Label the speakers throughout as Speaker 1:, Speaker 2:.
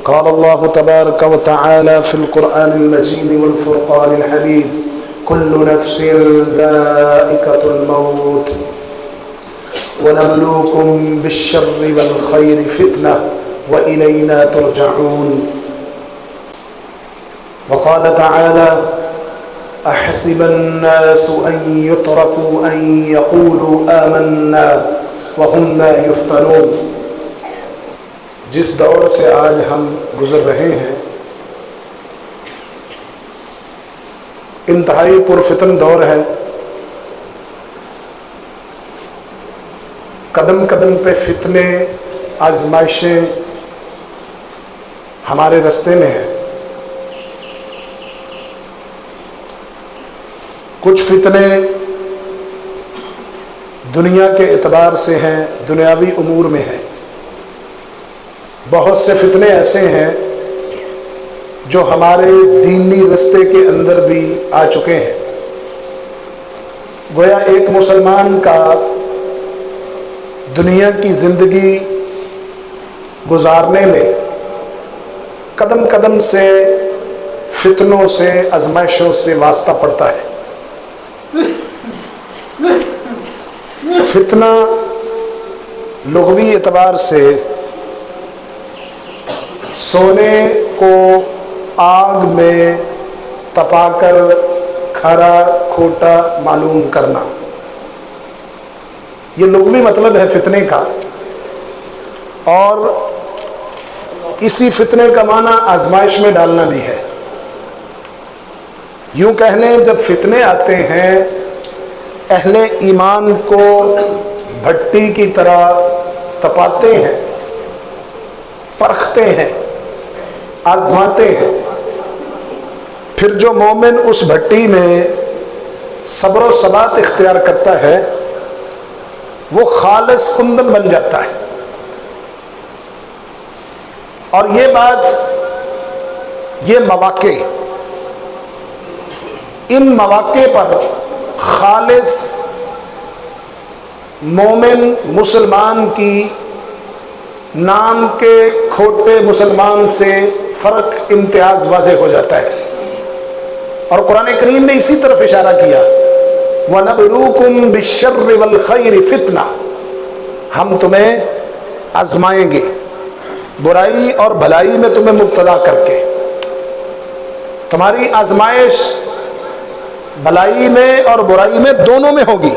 Speaker 1: قال الله تبارك وتعالى في القرآن المجيد والفرقان الحميد كل نفس ذائقة الموت ونبلوكم بالشر والخير فتنة وإلينا ترجعون. وقال تعالى أحسب الناس أن يتركوا أن يقولوا آمنا وهم لا يفتنون. جس دور سے آج ہم گزر رہے ہیں انتہائی پرفتن دور ہے. قدم قدم پہ فتنے آزمائشیں ہمارے رستے میں ہیں. کچھ فتنے دنیا کے اعتبار سے ہیں، دنیاوی امور میں ہیں. بہت سے فتنے ایسے ہیں جو ہمارے دینی رستے کے اندر بھی آ چکے ہیں. گویا ایک مسلمان کا دنیا کی زندگی گزارنے میں قدم قدم سے فتنوں سے آزمائشوں سے واسطہ پڑتا ہے. فتنہ لغوی اعتبار سے سونے کو آگ میں تپا کر کھرا کھوٹا معلوم کرنا، یہ لغوی مطلب ہے فتنے کا. اور اسی فتنے کا معنی آزمائش میں ڈالنا بھی ہے. یوں کہہ لیں جب فتنے آتے ہیں اہل ایمان کو بھٹی کی طرح تپاتے ہیں، پرکھتے ہیں، آزماتے ہیں. پھر جو مومن اس بھٹی میں صبر و ثبات اختیار کرتا ہے وہ خالص کندن بن جاتا ہے. اور یہ بات، یہ مواقع، ان مواقع پر خالص مومن مسلمان کی نام کے کھوٹے مسلمان سے فرق امتیاز واضح ہو جاتا ہے. اور قرآن کریم نے اسی طرف اشارہ کیا، وَنَبْلُوكُمْ بِالشَّرِّ وَالْخَيْرِ فِتْنَةً، ہم تمہیں آزمائیں گے برائی اور بھلائی میں تمہیں مبتلا کر کے. تمہاری آزمائش بھلائی میں اور برائی میں دونوں میں ہوگی.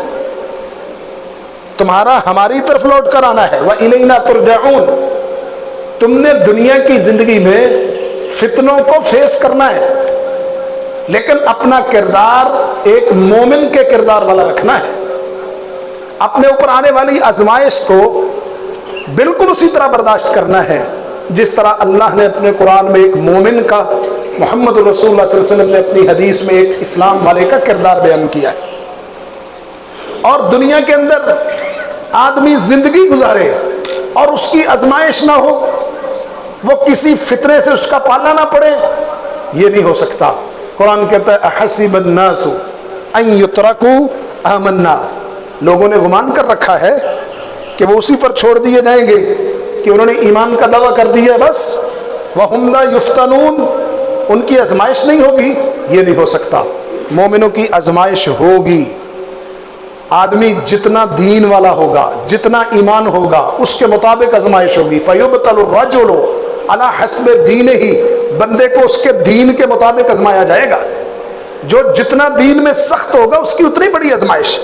Speaker 1: تمہارا ہماری طرف لوٹ کر آنا ہے. وَإِلَيْنَا تُرْجَعُونَ، تم نے دنیا کی زندگی میں فتنوں کو فیس کرنا ہے لیکن اپنا کردار ایک مومن کے کردار والا رکھنا ہے. اپنے اوپر آنے والی آزمائش کو بالکل اسی طرح برداشت کرنا ہے جس طرح اللہ نے اپنے قرآن میں ایک مومن کا، محمد رسول اللہ صلی اللہ علیہ وسلم نے اپنی حدیث میں ایک اسلام والے کا کردار بیان کیا ہے. اور دنیا کے اندر آدمی زندگی گزارے اور اس کی آزمائش نہ ہو، وہ کسی فتنے سے اس کا پالنا نہ پڑے، یہ نہیں ہو سکتا. قرآن کہتا ہے احسب الناس ان یترکوا آمنا، لوگوں نے گمان کر رکھا ہے کہ وہ اسی پر چھوڑ دیے جائیں گے کہ انہوں نے ایمان کا دعویٰ کر دیا بس. وہم لا یفتنون، ان کی آزمائش نہیں ہوگی، یہ نہیں ہو سکتا. مومنوں کی آزمائش ہوگی. آدمی جتنا دین والا ہوگا، جتنا ایمان ہوگا، اس کے مطابق آزمائش ہوگی. فیبتل الرجل علی حسب دینہ، بندے کو اس کے دین کے مطابق آزمایا جائے گا. جو جتنا دین میں سخت ہوگا اس کی اتنی بڑی آزمائش.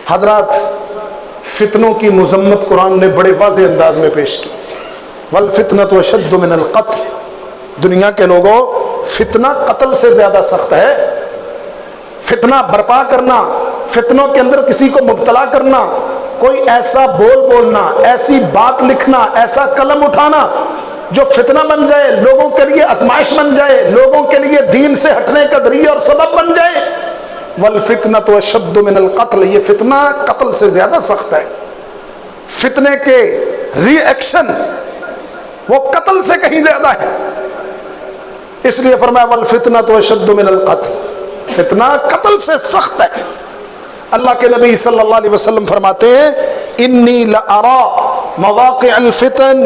Speaker 1: حضرات، فتنوں کی مذمت قرآن نے بڑے واضح انداز میں پیش کی. والفتنۃ اشد من القتل، دنیا کے لوگوں فتنہ قتل سے زیادہ سخت ہے. فتنہ برپا کرنا، فتنوں کے اندر کسی کو مبتلا کرنا، کوئی ایسا بول بولنا، ایسی بات لکھنا، ایسا قلم اٹھانا جو فتنہ بن جائے، لوگوں کے لیے آزمائش بن جائے، لوگوں کے لیے دین سے ہٹنے کا ذریعہ اور سبب بن جائے. والفتنۃ اشد من القتل، یہ فتنہ قتل سے زیادہ سخت ہے. فتنے کے ری ایکشن وہ قتل سے کہیں زیادہ ہے. اس لیے فرمایا والفتنۃ اشد من القتل، فتنہ قتل سے سخت ہے. اللہ کے نبی صلی اللہ علیہ وسلم فرماتے ہیں انی لأرى مواقع الفتن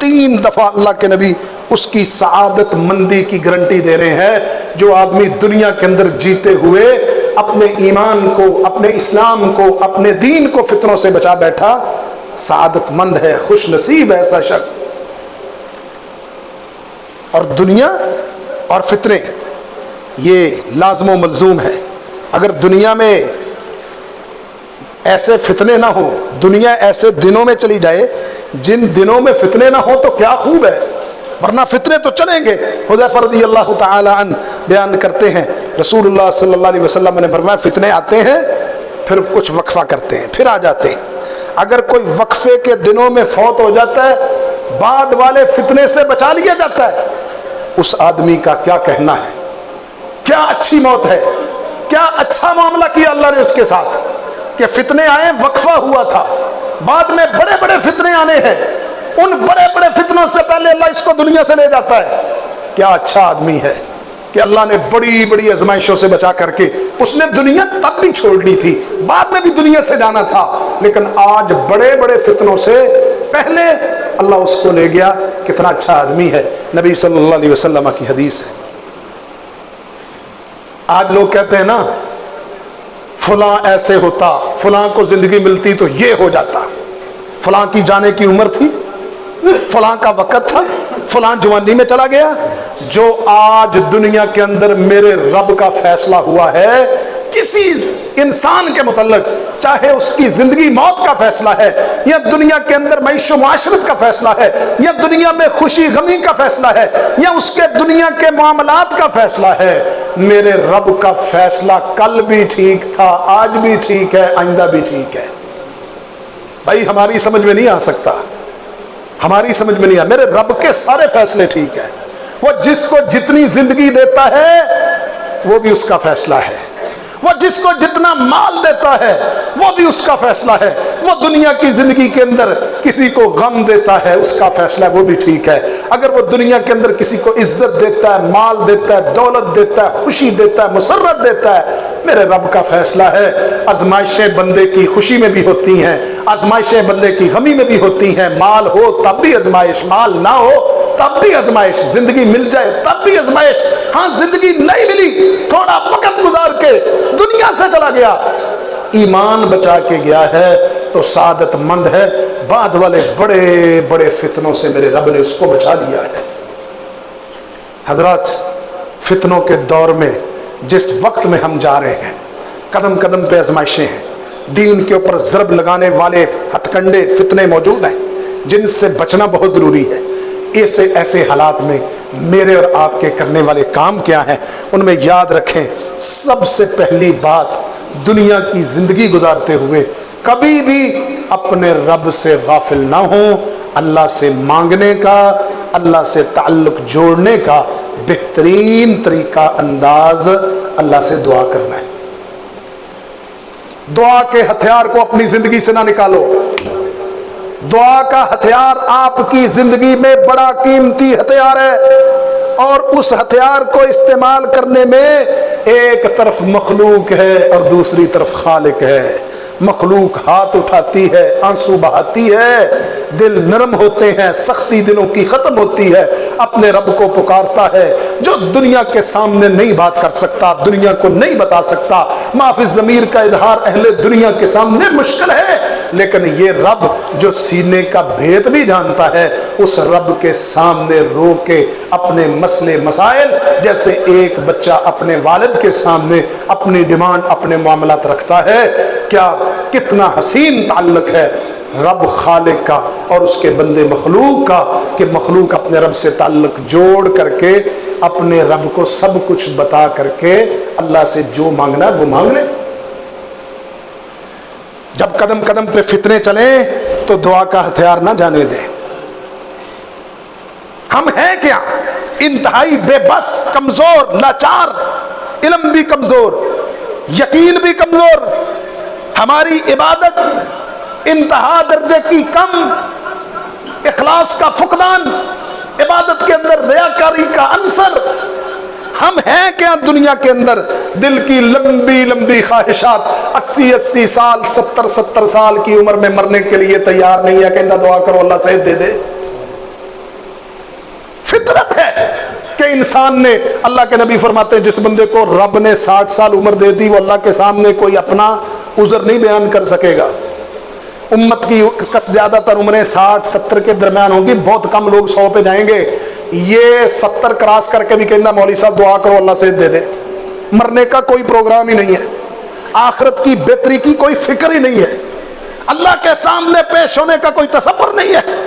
Speaker 1: 3 دفعہ اللہ کے نبی اس کی سعادت مندی کی گارنٹی دے رہے ہیں. جو آدمی دنیا کے اندر جیتے ہوئے اپنے ایمان کو، اپنے اسلام کو، اپنے دین کو فتنوں سے بچا بیٹھا، سعادت مند ہے، خوش نصیب ہے ایسا شخص. اور دنیا اور فتنے یہ لازم و ملزوم ہے. اگر دنیا میں ایسے فتنے نہ ہوں، دنیا ایسے دنوں میں چلی جائے جن دنوں میں فتنے نہ ہوں تو کیا خوب ہے، ورنہ فتنے تو چلیں گے. حذیفہ رضی اللہ تعالی عنہ بیان کرتے ہیں رسول اللہ صلی اللہ علیہ وسلم نے فرمایا فتنے آتے ہیں پھر کچھ وقفہ کرتے ہیں پھر آ جاتے ہیں. اگر کوئی وقفے کے دنوں میں فوت ہو جاتا ہے، بعد والے فتنے سے بچا لیا جاتا ہے، اس آدمی کا کیا کہنا ہے. کیا اچھی موت ہے، کیا اچھا معاملہ کیا اللہ نے اس کے ساتھ کہ فتنے آئے، وقفہ ہوا تھا، بعد میں بڑے بڑے فتنے آنے ہیں، ان بڑے بڑے فتنوں سے پہلے اللہ اس کو دنیا سے لے جاتا ہے. کیا اچھا آدمی ہے کہ اللہ نے بڑی بڑی آزمائشوں سے بچا کر کے، اس نے دنیا تب بھی چھوڑنی تھی، بعد میں بھی دنیا سے جانا تھا، لیکن آج بڑے بڑے فتنوں سے پہلے اللہ اس کو لے گیا. کتنا اچھا آدمی ہے. نبی صلی اللہ علیہ وسلم کی حدیث ہے. آج لوگ کہتے ہیں نا فلاں ایسے ہوتا، فلاں کو زندگی ملتی تو یہ ہو جاتا، فلاں کی جانے کی عمر تھی، فلاں کا وقت تھا، فلاں جوانی میں چلا گیا. جو آج دنیا کے اندر میرے رب کا فیصلہ ہوا ہے کسی انسان کے متعلق، چاہے اس کی زندگی موت کا فیصلہ ہے، یا دنیا کے اندر معیش و معاشرت کا فیصلہ ہے، یا دنیا میں خوشی غمی کا فیصلہ ہے، یا اس کے دنیا کے معاملات کا فیصلہ ہے، میرے رب کا فیصلہ کل بھی ٹھیک تھا، آج بھی ٹھیک ہے، آئندہ بھی ٹھیک ہے. بھائی ہماری سمجھ میں نہیں آ سکتا، ہماری سمجھ میں نہیں آ. میرے رب کے سارے فیصلے ٹھیک ہیں. وہ جس کو جتنی زندگی دیتا ہے وہ بھی اس کا فیصلہ ہے، وہ جس کو جتنا مال دیتا ہے وہ بھی اس کا فیصلہ ہے، وہ دنیا کی زندگی کے اندر کسی کو غم دیتا ہے اس کا فیصلہ ہے، وہ بھی ٹھیک ہے. اگر وہ دنیا کے اندر کسی کو عزت دیتا ہے، مال دیتا ہے، دولت دیتا ہے، خوشی دیتا ہے، مسرت دیتا ہے، میرے رب کا فیصلہ ہے. آزمائشیں بندے کی خوشی میں بھی ہوتی ہیں، آزمائشیں بندے کی غمی میں بھی ہوتی ہیں. مال ہو تب بھی آزمائش، مال نہ ہو تب بھی آزمائش، زندگی مل جائے تب بھی آزمائش. ہاں زندگی نہیں ملی، تھوڑا وقت گزار کے دنیا سے چلا گیا، ایمان بچا کے گیا ہے تو سعادت مند ہے. بعد والے بڑے بڑے فتنوں سے میرے رب نے اس کو بچا لیا ہے. حضرات فتنوں کے دور میں جس وقت میں ہم جا رہے ہیں، قدم قدم پہ آزمائشیں ہیں، دین کے اوپر ضرب لگانے والے ہتھ کنڈے فتنے موجود ہیں جن سے بچنا بہت ضروری ہے. ایسے حالات میں میرے اور آپ کے کرنے والے کام کیا ہیں ان میں یاد رکھیں. سب سے پہلی بات، دنیا کی زندگی گزارتے ہوئے کبھی بھی اپنے رب سے غافل نہ ہوں. اللہ سے مانگنے کا، اللہ سے تعلق جوڑنے کا بہترین طریقہ انداز اللہ سے دعا کرنا ہے. دعا کے ہتھیار کو اپنی زندگی سے نہ نکالو. دعا کا ہتھیار آپ کی زندگی میں بڑا قیمتی ہتھیار ہے، اور اس ہتھیار کو استعمال کرنے میں ایک طرف مخلوق ہے اور دوسری طرف خالق ہے. مخلوق ہاتھ اٹھاتی ہے، آنسو بہاتی ہے، دل نرم ہوتے ہیں، سختی دلوں کی ختم ہوتی ہے، اپنے رب کو پکارتا ہے جو دنیا کے سامنے نہیں بات کر سکتا، دنیا کو نہیں بتا سکتا. معافی ضمیر کا اظہار اہل دنیا کے سامنے مشکل ہے، لیکن یہ رب جو سینے کا بھید بھی جانتا ہے، اس رب کے سامنے رو کے اپنے مسئلے مسائل، جیسے ایک بچہ اپنے والد کے سامنے اپنی ڈیمانڈ، اپنے معاملات رکھتا ہے. کیا کتنا حسین تعلق ہے رب خالق کا اور اس کے بندے مخلوق کا، کہ مخلوق اپنے رب سے تعلق جوڑ کر کے اپنے رب کو سب کچھ بتا کر کے اللہ سے جو مانگنا ہے وہ مانگ لے. جب قدم قدم پہ فتنے چلیں تو دعا کا ہتھیار نہ جانے دیں. ہم ہیں کیا؟ انتہائی بے بس، کمزور، لاچار، علم بھی کمزور، یقین بھی کمزور، ہماری عبادت انتہا درجے کی کم، اخلاص کا فقدان، عبادت کے اندر ریاکاری کا عنصر، ہم ہیں کیا دنیا کے اندر؟ دل کی لمبی لمبی خواہشات، 80 سال 70 سال کی عمر میں مرنے کے لیے تیار نہیں ہے، کہنا دعا کرو اللہ صحت دے دے۔ فطرت ہے کہ انسان نے، اللہ کے نبی فرماتے ہیں جس بندے کو رب نے 60 سال عمر دے دی وہ اللہ کے سامنے کوئی اپنا عذر نہیں بیان کر سکے گا۔ امت کی زیادہ تر عمریں 60-70 کے درمیان ہوں گی، بہت کم لوگ 100 پہ جائیں گے۔ یہ 70 کراس کر کے بھی کہنا مولوی صاحب دعا کرو اللہ صحت دے دے۔ مرنے کا کوئی پروگرام ہی نہیں ہے، آخرت کی بہتری کی کوئی فکر ہی نہیں ہے، اللہ کے سامنے پیش ہونے کا کوئی تصور نہیں ہے۔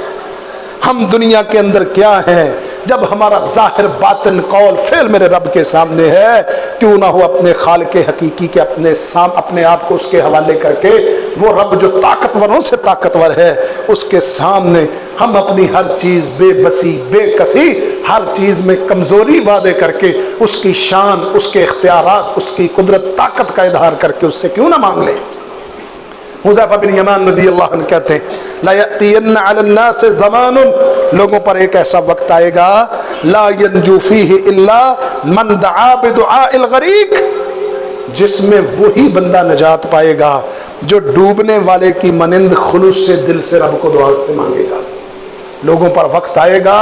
Speaker 1: ہم دنیا کے اندر کیا ہیں؟ جب ہمارا ظاہر باطن قول فعل میرے رب کے سامنے ہے، کیوں نہ ہو اپنے خالق حقیقی کے اپنے آپ کو اس کے حوالے کر کے، وہ رب جو طاقتوروں سے طاقتور ہے اس کے سامنے ہم اپنی ہر چیز بے بسی بے کسی، ہر چیز میں کمزوری وعدے کر کے اس کی شان، اس کے اختیارات، اس کی قدرت طاقت کا اظہار کر کے اس سے کیوں نہ مانگ لیں۔ حذیفہ بن یمان رضی اللہ عنہ کہتے ہیں لا یأتین علی الناس زمان، لوگوں پر ایک ایسا وقت آئے گا لا ینجو فیہ الا من دعا بدعاء الغریق، جس میں وہی بندہ نجات پائے گا جو ڈوبنے والے کی مانند خلوص سے دل سے رب کو دعا سے مانگے گا۔ لوگوں پر وقت آئے گا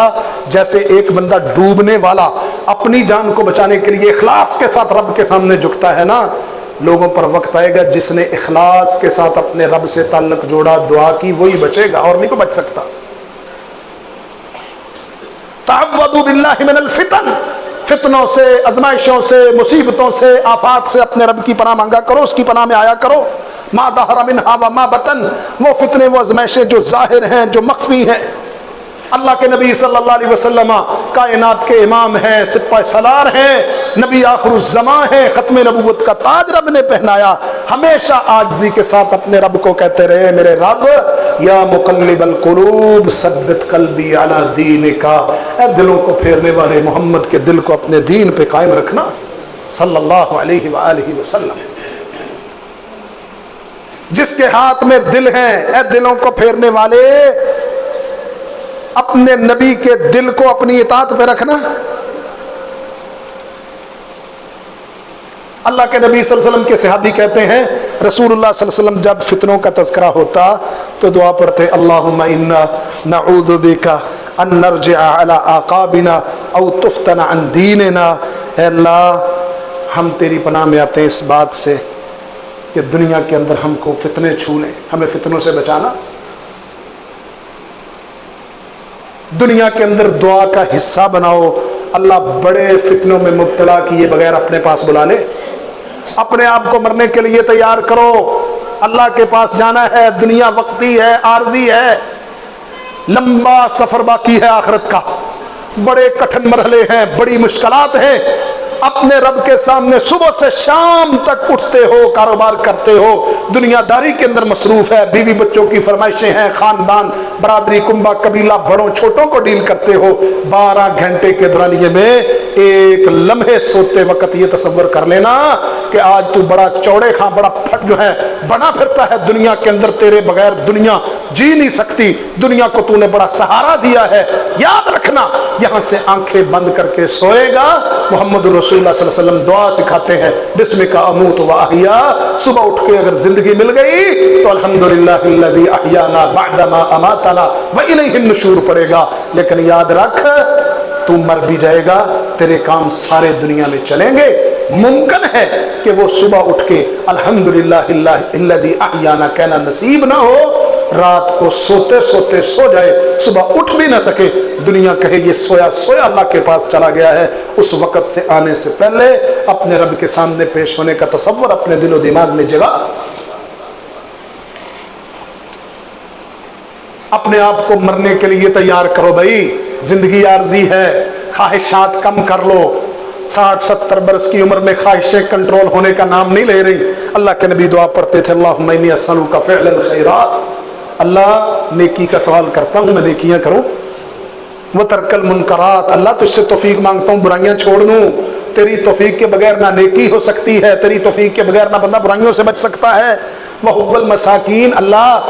Speaker 1: جیسے ایک بندہ ڈوبنے والا اپنی جان کو بچانے کے لیے اخلاص کے ساتھ رب کے سامنے جھکتا ہے نا، لوگوں پر وقت آئے گا جس نے اخلاص کے ساتھ اپنے رب سے تعلق جوڑا، دعا کی، وہی بچے گا اور نہیں کو بچ سکتا۔ تعوذوا باللہ من الفتن، فتنوں سے، آزمائشوں سے، مصیبتوں سے، آفات سے اپنے رب کی پناہ مانگا کرو، اس کی پناہ میں آیا کرو۔ ما ظہر منہا وما بطن، وہ فتنے وہ آزمائشیں جو ظاہر ہیں جو مخفی ہیں۔ اللہ کے نبی صلی اللہ علیہ وسلم کائنات کے امام ہیں، سپہ سالار ہیں، نبی آخر الزماں ہیں، ختم نبوت کا تاج رب نے پہنایا، ہمیشہ عاجزی کے ساتھ اپنے رب کو کہتے رہے میرے رب یا مقلب القلوب ثبت قلبی علی دینک، اے دلوں کو پھیرنے والے محمد کے دل کو اپنے دین پہ قائم رکھنا صلی اللہ علیہ وآلہ وسلم۔ جس کے ہاتھ میں دل ہیں، اے دلوں کو پھیرنے والے اپنے نبی کے دل کو اپنی اطاعت پہ رکھنا۔ اللہ کے نبی صلی اللہ علیہ وسلم کے صحابی کہتے ہیں رسول اللہ صلی اللہ علیہ وسلم جب فتنوں کا تذکرہ ہوتا تو دعا پڑھتے اللہم انا نعوذ بک ان نرجع علی اعقابنا او تفتن عن دیننا، اے اللہ ہم تیری پناہ میں آتے ہیں اس بات سے کہ دنیا کے اندر ہم کو فتنے چھو لیں، ہمیں فتنوں سے بچانا۔ دنیا کے اندر دعا کا حصہ بناؤ، اللہ بڑے فتنوں میں مبتلا کیے بغیر اپنے پاس بلا لے۔ اپنے آپ کو مرنے کے لیے تیار کرو، اللہ کے پاس جانا ہے، دنیا وقتی ہے، عارضی ہے، لمبا سفر باقی ہے آخرت کا، بڑے کٹھن مرحلے ہیں، بڑی مشکلات ہیں۔ اپنے رب کے سامنے صبح سے شام تک اٹھتے ہو، کاروبار کرتے ہو، دنیا داری کے اندر مصروف ہے، بیوی بچوں کی فرمائشیں ہیں، خاندان، برادری، کنبہ، قبیلہ، بڑوں چھوٹوں کو ڈیل کرتے ہو۔ 12 گھنٹے کے دورانیے میں ایک لمحے سوتے وقت یہ تصور کر لینا کہ آج تو بڑا چوڑے خاں، بڑا پھٹ جو ہے بنا پھرتا ہے دنیا کے اندر، تیرے بغیر دنیا جی نہیں سکتی، دنیا کو تو نے بڑا سہارا دیا ہے۔ یاد رکھنا یہاں سے آنکھیں بند کر کے سوئے گا، محمد رسول اللہ صلی اللہ علیہ وسلم دعا سکھاتے ہیں بسمک اموت و احیا، صبح اٹھ کے اگر زندگی مل گئی تو الحمدللہ الذی احیانا بعدما اماتنا والیہ النشور پڑے گا، لیکن یاد رکھ تو مر بھی جائے گا، تیرے کام سارے دنیا میں چلیں گے۔ ممکن ہے کہ وہ صبح اٹھ کے الحمدللہ الذی احیانا کہنا نصیب نہ ہو، رات کو سوتے سوتے سو جائے، صبح اٹھ بھی نہ سکے، دنیا کہے یہ سویا سویا اللہ کے پاس چلا گیا ہے۔ اس وقت سے آنے سے پہلے اپنے رب کے سامنے پیش ہونے کا تصور اپنے دل و دماغ میں جگہ، اپنے آپ کو مرنے کے لیے تیار کرو بھائی، زندگی عارضی ہے، خواہشات کم کر لو۔ 60-70 برس کی عمر میں خواہشیں کنٹرول ہونے کا نام نہیں لے رہی۔ اللہ کے نبی دعا پڑھتے تھے اللہم انی اسألک فعل الخیرات، اللہ نیکی کا سوال کرتا ہوں میں نیکیاں کروں، وترک المنکرات، اللہ تجھ سے توفیق مانگتا ہوں برائیاں چھوڑ دوں، تیری توفیق کے بغیر نہ نیکی ہو سکتی ہے، تیری توفیق کے بغیر نہ بندہ برائیوں سے بچ سکتا ہے۔ وحب المساکین، اللہ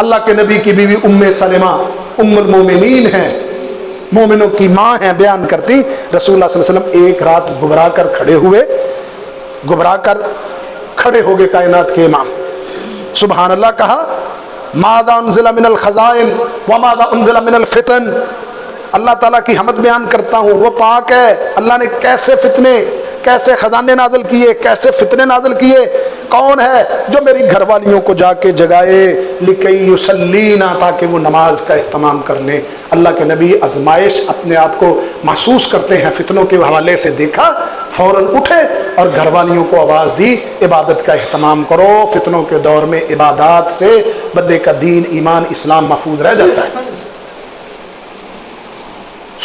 Speaker 1: اللہ کے نبی کی بیوی ام سلمہ ام المومنین ہیں، مومنوں کی ماں ہیں، بیان کرتی رسول اللہ صلی اللہ علیہ وسلم ایک رات گھبرا کر کھڑے ہو گئے کائنات کے امام، سبحان اللہ کہا، ماذا انزل من الخزائن وماذا انزل من الفتن، اللہ تعالیٰ کی حمد بیان کرتا ہوں، وہ پاک ہے، اللہ نے کیسے فتنے، کیسے خزانے نازل کیے، کیسے فتنے نازل کیے، کون ہے جو میری گھر والیوں کو جا کے جگائے لکی یصلینا، تاکہ وہ نماز کا اہتمام کر لیں۔ اللہ کے نبی آزمائش اپنے آپ کو محسوس کرتے ہیں، فتنوں کے حوالے سے دیکھا، فوراً اٹھے اور گھر والیوں کو آواز دی عبادت کا اہتمام کرو، فتنوں کے دور میں عبادات سے بندے کا دین ایمان اسلام محفوظ رہ جاتا ہے۔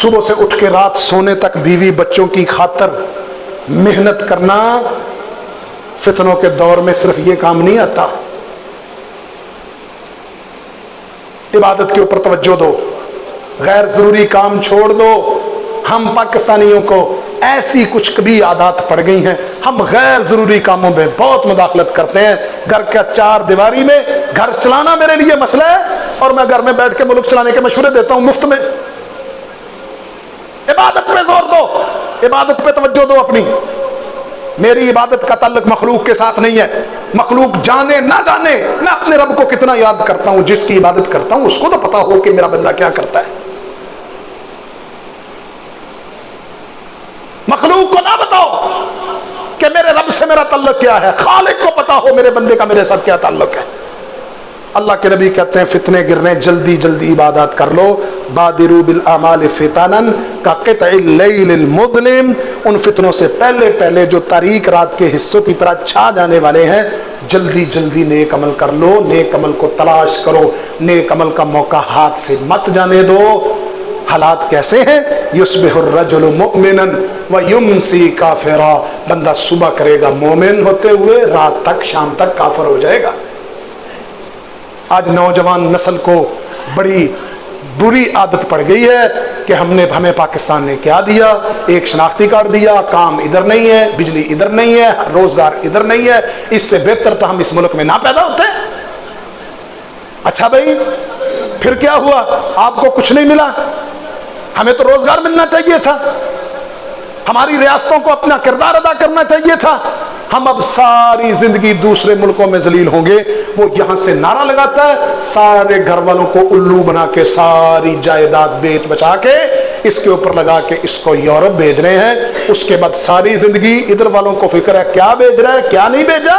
Speaker 1: صبح سے اٹھ کے رات سونے تک بیوی بچوں کی خاطر محنت کرنا فتنوں کے دور میں صرف یہ کام نہیں آتا۔ عبادت کے اوپر توجہ دو، غیر ضروری کام چھوڑ دو۔ ہم پاکستانیوں کو ایسی کچھ کبھی عادات پڑ گئی ہیں، ہم غیر ضروری کاموں میں بہت مداخلت کرتے ہیں۔ گھر کا چار دیواری میں گھر چلانا میرے لیے مسئلہ ہے، اور میں گھر میں بیٹھ کے ملک چلانے کے مشورے دیتا ہوں مفت میں۔ عبادت پہ زور دو، عبادت پہ توجہ دو اپنی۔ میری عبادت کا تعلق مخلوق کے ساتھ نہیں ہے، مخلوق جانے نہ جانے میں اپنے رب کو کتنا یاد کرتا ہوں، جس کی عبادت کرتا ہوں اس کو تو پتا ہو کہ میرا بندہ کیا کرتا ہے۔ مخلوق کو نہ بتاؤ کہ میرے رب سے میرا تعلق کیا ہے، خالق کو پتا ہو میرے بندے کا میرے ساتھ کیا تعلق ہے۔ اللہ کے نبی کہتے ہیں فتنے گرنے جلدی جلدی عبادات کر لو، بادروا بالاعمال فتنا کقطع اللیل المظلم، ان فتنوں سے پہلے پہلے جو تاریک رات کے حصوں کی طرح چھا جانے والے ہیں، جلدی جلدی نیک عمل کر لو، نیک عمل کو تلاش کرو، نیک عمل کا موقع ہاتھ سے مت جانے دو۔ حالات کیسے ہیں؟ یصبح الرجل مؤمنا ویمسی کافرا، بندہ صبح کرے گا مومن ہوتے ہوئے، رات تک شام تک کافر ہو جائے گا۔ آج نوجوان نسل کو بڑی بری عادت پڑ گئی ہے کہ ہمیں پاکستان نے کیا دیا، ایک شناختی کارڈ دیا، کام ادھر نہیں ہے، بجلی ادھر نہیں ہے، روزگار ادھر نہیں ہے، اس سے بہتر تو ہم اس ملک میں نہ پیدا ہوتے۔ اچھا بھائی پھر کیا ہوا؟ آپ کو کچھ نہیں ملا، ہمیں تو روزگار ملنا چاہیے تھا، ہماری ریاستوں کو اپنا کردار ادا کرنا چاہیے تھا۔ ہم اب ساری زندگی دوسرے ملکوں میں ذلیل ہوں گے۔ وہ یہاں سے نعرہ لگاتا ہے، سارے گھر والوں کو الو بنا کے ساری جائیداد بیچ بچا کے اس کے اوپر لگا کے اس کو یورپ بھیج رہے ہیں۔ اس کے بعد ساری زندگی ادھر والوں کو فکر ہے کیا بھیج رہا ہے کیا نہیں بھیجا،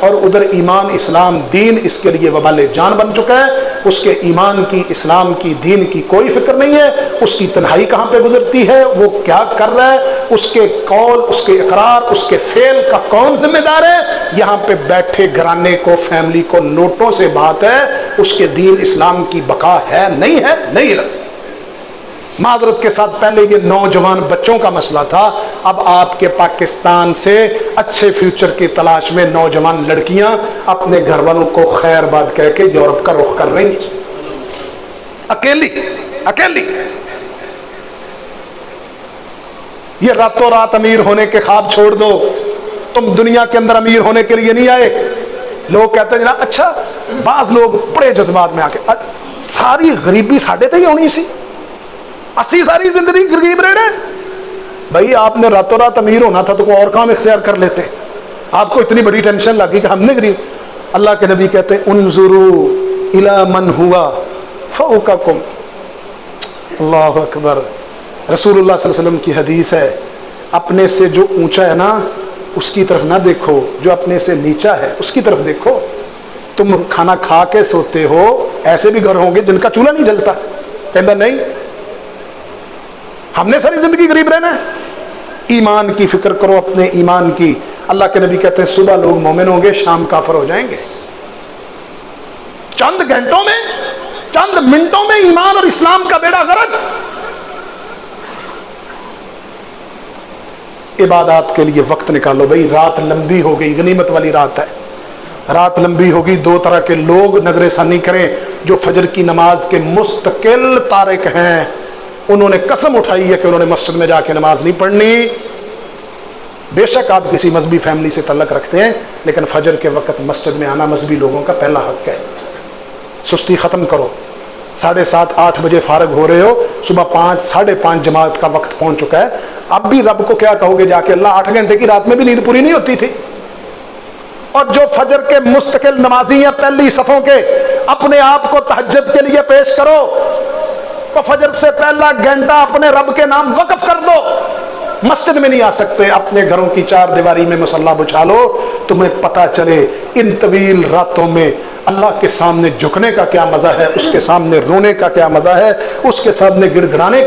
Speaker 1: اور ادھر ایمان اسلام دین اس کے لیے وبال جان بن چکا ہے۔ اس کے ایمان کی، اسلام کی، دین کی کوئی فکر نہیں ہے۔ اس کی تنہائی کہاں پہ گزرتی ہے، وہ کیا کر رہا ہے، اس کے قول، اس کے اقرار، اس کے فعل کا کون ذمہ دار ہے؟ یہاں پہ بیٹھے گھرانے کو، فیملی کو نوٹوں سے بات ہے، اس کے دین اسلام کی بقا ہے نہیں ہے؟ نہیں ہے۔ معذرت کے ساتھ پہلے یہ نوجوان بچوں کا مسئلہ تھا، اب آپ کے پاکستان سے اچھے فیوچر کی تلاش میں نوجوان لڑکیاں اپنے گھر والوں کو خیر بات کہہ کے یورپ کا رخ کر رہی ہیں، اکیلی۔ یہ راتوں رات امیر ہونے کے خواب چھوڑ دو، تم دنیا کے اندر امیر ہونے کے لیے نہیں آئے۔ لوگ کہتے ہیں جناب اچھا، بعض لوگ بڑے جذبات میں آ کے ساری غریبی ساڑھے تے ہی ہونی سی، اسی ساری زندگی غریب رہنے۔ بھائی آپ نے راتوں رات امیر ہونا تھا تو کوئی اور کام اختیار کر لیتے، آپ کو اتنی بڑی ٹینشن لگی کہ ہم نے غریب۔ اللہ کے نبی کہتے ہیں انظروا الی من ہوا فوقکم، اللہ اکبر۔ رسول اللہ صلی اللہ علیہ وسلم کی حدیث ہے، اپنے سے جو اونچا ہے نا اس کی طرف نہ دیکھو، جو اپنے سے نیچا ہے اس کی طرف دیکھو۔ تم کھانا کھا کے سوتے ہو، ایسے بھی گھر ہوں گے جن کا چولہا نہیں جلتا، کہتا نہیں ہم نے ساری زندگی غریب رہنا ہے۔ ایمان کی فکر کرو، اپنے ایمان کی۔ اللہ کے نبی کہتے ہیں صبح لوگ مومن ہوں گے، شام کافر ہو جائیں گے۔ چند گھنٹوں میں، چند منٹوں میں ایمان اور اسلام کا بیڑا غرق۔ عبادات کے لیے وقت نکالو بھائی، رات لمبی ہو گئی، غنیمت والی رات ہے، رات لمبی ہوگی۔ دو طرح کے لوگ نظر ثانی کریں، جو فجر کی نماز کے مستقل تارک ہیں، انہوں نے قسم اٹھائی ہے کہ انہوں نے مسجد میں جا کے نماز نہیں پڑھنی۔ بے شک آپ کسی مذہبی فیملی سے تعلق رکھتے ہیں، لیکن فجر کے وقت مسجد میں آنا مذہبی لوگوں کا پہلا حق ہے۔ سستی ختم کرو. 7:30 8 بجے فارغ ہو رہے ہو, صبح 5 ساڑھے 5 جماعت کا وقت پہنچ چکا ہے, اب بھی رب کو کیا کہو گے جا کے؟ اللہ 8 گھنٹے کی رات میں بھی نیند پوری نہیں ہوتی تھی. اور جو فجر کے مستقل نمازی ہیں پہلی صفوں کے, اپنے آپ کو تہجد کے لیے پیش کرو, تو فجر سے پہلا گھنٹہ اپنے رب کے نام وقف کر دو. مسجد میں نہیں آ سکتے, اپنے گھروں کی 4 دیواری میں مصلی بچھا لو, تمہیں پتہ چلے ان طویل راتوں میں اللہ کے سامنے جھکنے کا کیا مزہ ہے, اس کے سامنے رونے کا کیا مزہ ہے, اس کے سامنے گڑ گڑانے